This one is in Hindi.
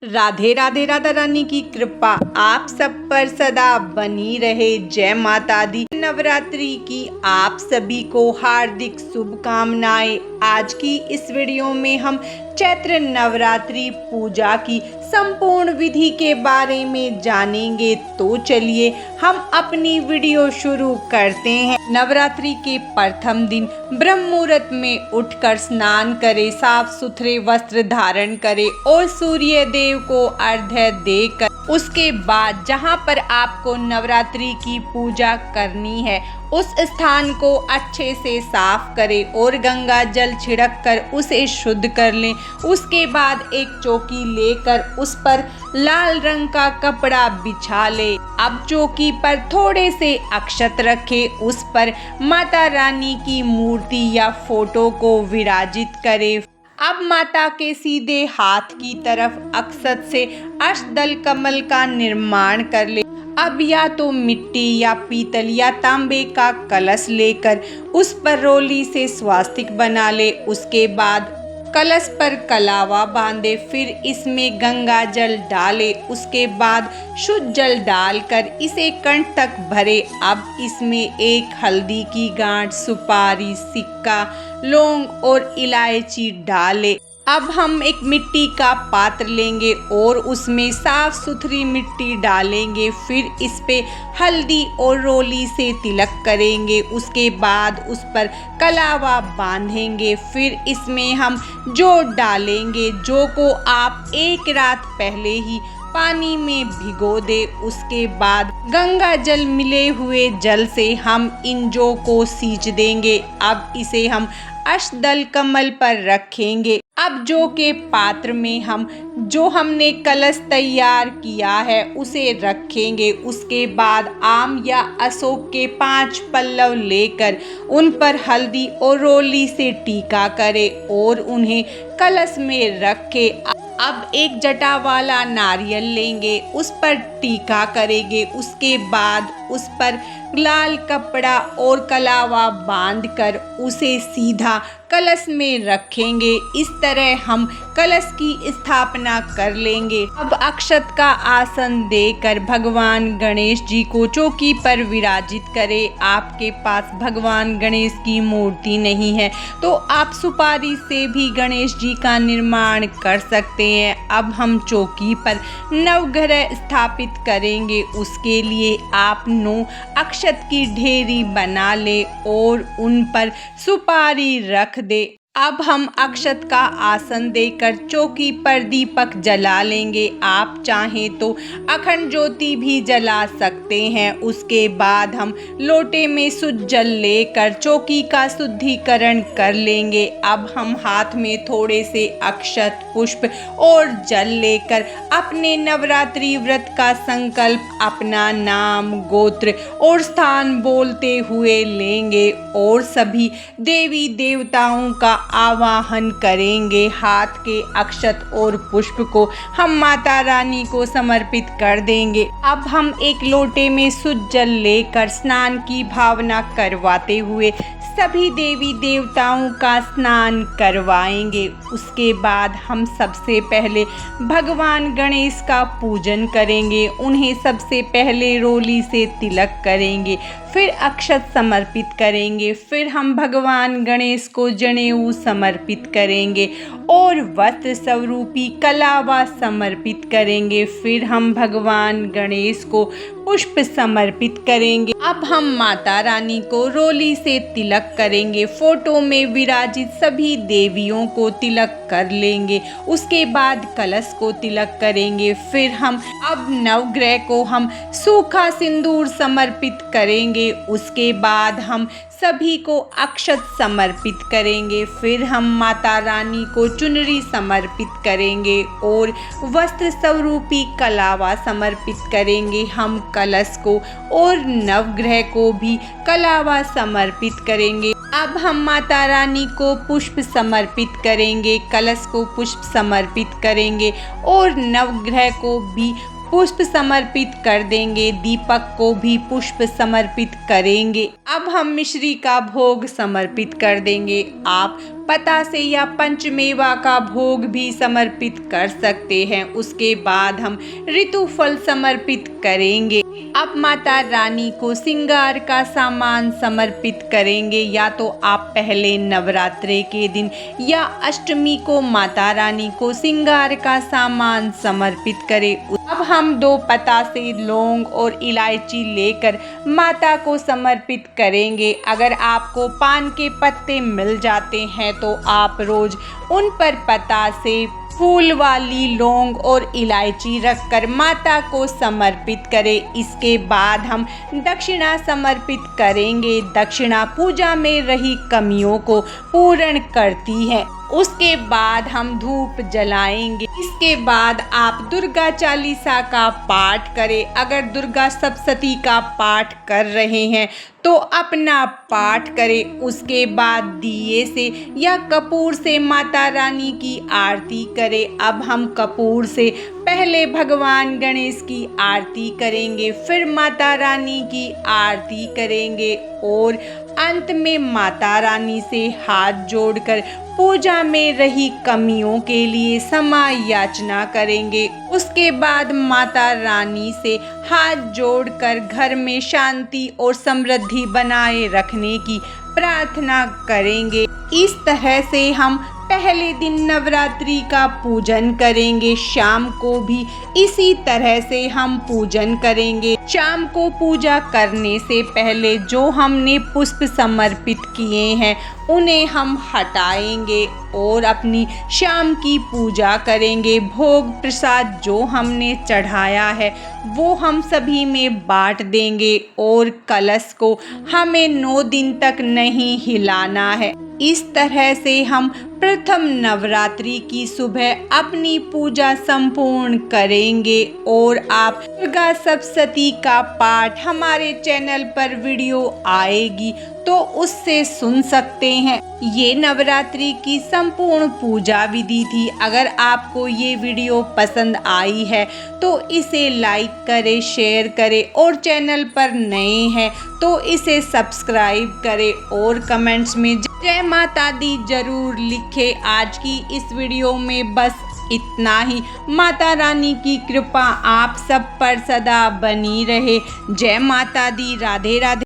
राधे राधे। राधा रानी की कृपा आप सब पर सदा बनी रहे। जय माता दी। नवरात्रि की आप सभी को हार्दिक शुभकामनाएं। आज की इस वीडियो में हम चैत्र नवरात्रि पूजा की संपूर्ण विधि के बारे में जानेंगे। तो चलिए हम अपनी वीडियो शुरू करते हैं। नवरात्रि के प्रथम दिन ब्रह्म मुहूर्त में उठकर स्नान करें, साफ सुथरे वस्त्र धारण करें और सूर्य देव को अर्घ्य देकर उसके बाद जहां पर आपको नवरात्रि की पूजा करनी है उस स्थान को अच्छे से साफ करें और गंगा जल छिड़क कर उसे शुद्ध कर लें। उसके बाद एक चौकी लेकर उस पर लाल रंग का कपड़ा बिछा ले। अब चौकी पर थोड़े से अक्षत रखें, उस पर माता रानी की मूर्ति या फोटो को विराजित करें। अब माता के सीधे हाथ की तरफ अक्षत से अष्टदल कमल का निर्माण कर ले। अब या तो मिट्टी या पीतल या तांबे का कलश लेकर उस पर रोली से स्वास्तिक बना ले। उसके बाद कलश पर कलावा बांधे, फिर इसमें गंगा जल डाले। उसके बाद शुद्ध जल डालकर इसे कंठ तक भरे। अब इसमें एक हल्दी की गांठ, सुपारी, सिक्का, लौंग और इलायची डाले। अब हम एक मिट्टी का पात्र लेंगे और उसमें साफ सुथरी मिट्टी डालेंगे। फिर इस पे हल्दी और रोली से तिलक करेंगे। उसके बाद उस पर कलावा बांधेंगे। फिर इसमें हम जौ डालेंगे। जौ को आप एक रात पहले ही पानी में भिगो दे। उसके बाद गंगा जल मिले हुए जल से हम इन जौ को सींच देंगे। अब इसे हम अष्टदल कमल पर रखेंगे। अब जौ के पात्र में हम जो हमने कलश तैयार किया है उसे रखेंगे। उसके बाद आम या अशोक के 5 पल्लव लेकर उन पर हल्दी और रोली से टीका करें और उन्हें कलश में रखें। अब एक जटा वाला नारियल लेंगे, उस पर टीका करेंगे। उसके बाद उस पर लाल कपड़ा और कलावा बांधकर उसे सीधा कलश में रखेंगे। इस तरह हम कलश की स्थापना कर लेंगे। अब अक्षत का आसन देकर भगवान गणेश जी को चौकी पर विराजित करें। आपके पास भगवान गणेश की मूर्ति नहीं है तो आप सुपारी से भी गणेश जी का निर्माण कर सकते हैं। अब हम चौकी पर नवग्रह स्थापित करेंगे। उसके लिए आप 9 अक्षत की ढेरी बना ले और उन पर सुपारी रख दे। अब हम अक्षत का आसन देकर चौकी पर दीपक जला लेंगे। आप चाहें तो अखंड ज्योति भी जला सकते हैं। उसके बाद हम लोटे में शुद्ध जल लेकर चौकी का शुद्धिकरण कर लेंगे। अब हम हाथ में थोड़े से अक्षत, पुष्प और जल लेकर अपने नवरात्रि व्रत का संकल्प अपना नाम, गोत्र और स्थान बोलते हुए लेंगे और सभी देवी देवताओं का आवाहन करेंगे। हाथ के अक्षत और पुष्प को हम माता रानी को समर्पित कर देंगे। अब हम एक लोटे में शुद्ध जल लेकर स्नान की भावना करवाते हुए सभी देवी देवताओं का स्नान करवाएंगे। उसके बाद हम सबसे पहले भगवान गणेश का पूजन करेंगे। उन्हें सबसे पहले रोली से तिलक करेंगे, फिर अक्षत समर्पित करेंगे। फिर हम भगवान गणेश को जनेऊ समर्पित करेंगे और वस्त्र स्वरूपी कलावा समर्पित करेंगे। फिर हम भगवान गणेश को पुष्प समर्पित करेंगे। अब हम माता रानी को रोली से तिलक करेंगे। फोटो में विराजित सभी देवियों को तिलक कर लेंगे। उसके बाद कलश को तिलक करेंगे। फिर हम अब नवग्रह को हम सूखा सिंदूर समर्पित करेंगे। उसके बाद हम सभी को अक्षत समर्पित करेंगे। फिर हम माता रानी को चुनरी समर्पित करेंगे और वस्त्र स्वरूपी कलावा समर्पित करेंगे। हम कलश को और नवग्रह को भी कलावा समर्पित करेंगे। अब हम माता रानी को पुष्प समर्पित करेंगे, कलश को पुष्प समर्पित करेंगे और नवग्रह को भी पुष्प समर्पित कर देंगे। दीपक को भी पुष्प समर्पित करेंगे। अब हम मिश्री का भोग समर्पित कर देंगे। आप पतासे या पंचमेवा का भोग भी समर्पित कर सकते हैं। उसके बाद हम ऋतुफल समर्पित करेंगे। अब माता रानी को श्रृंगार का सामान समर्पित करेंगे। या तो आप पहले नवरात्रे के दिन या अष्टमी को माता रानी को श्रृंगार का सामान समर्पित करें। अब हम 2 पतासे, लौंग और इलायची लेकर माता को समर्पित करेंगे। अगर आपको पान के पत्ते मिल जाते हैं तो आप रोज उन पर पतासे, फूल वाली लौंग और इलायची रखकर माता को समर्पित करें। इसके बाद हम दक्षिणा समर्पित करेंगे। दक्षिणा पूजा में रही कमियों को पूर्ण करती है। उसके बाद हम धूप जलाएंगे। इसके बाद आप दुर्गा चालीसा का पाठ करें। अगर दुर्गा सप्तशती का पाठ कर रहे हैं तो अपना पाठ करें। उसके बाद दिए से या कपूर से माता रानी की आरती करें। अब हम कपूर से पहले भगवान गणेश की आरती करेंगे, फिर माता रानी की आरती करेंगे और अंत में माता रानी से हाथ जोड़कर पूजा में रही कमियों के लिए क्षमा याचना करेंगे। उसके बाद माता रानी से हाथ जोड़कर घर में शांति और समृद्धि बनाए रखने की प्रार्थना करेंगे। इस तरह से हम पहले दिन नवरात्रि का पूजन करेंगे। शाम को भी इसी तरह से हम पूजन करेंगे। शाम को पूजा करने से पहले जो हमने पुष्प समर्पित किए हैं उन्हें हम हटाएंगे और अपनी शाम की पूजा करेंगे। भोग प्रसाद जो हमने चढ़ाया है वो हम सभी में बांट देंगे और कलश को हमें 9 दिन तक नहीं हिलाना है। इस तरह से हम प्रथम नवरात्रि की सुबह अपनी पूजा संपूर्ण करेंगे और आप दुर्गा सप्तशती का पाठ हमारे चैनल पर वीडियो आएगी तो उससे सुन सकते हैं। ये नवरात्रि की संपूर्ण पूजा विधि थी। अगर आपको ये वीडियो पसंद आई है तो इसे लाइक करें, शेयर करें और चैनल पर नए हैं तो इसे सब्सक्राइब करें और कमेंट्स में जय माता दी जरूर लिखें। आज की इस वीडियो में बस इतना ही। माता रानी की कृपा आप सब पर सदा बनी रहे। जय माता दी। राधे राधे।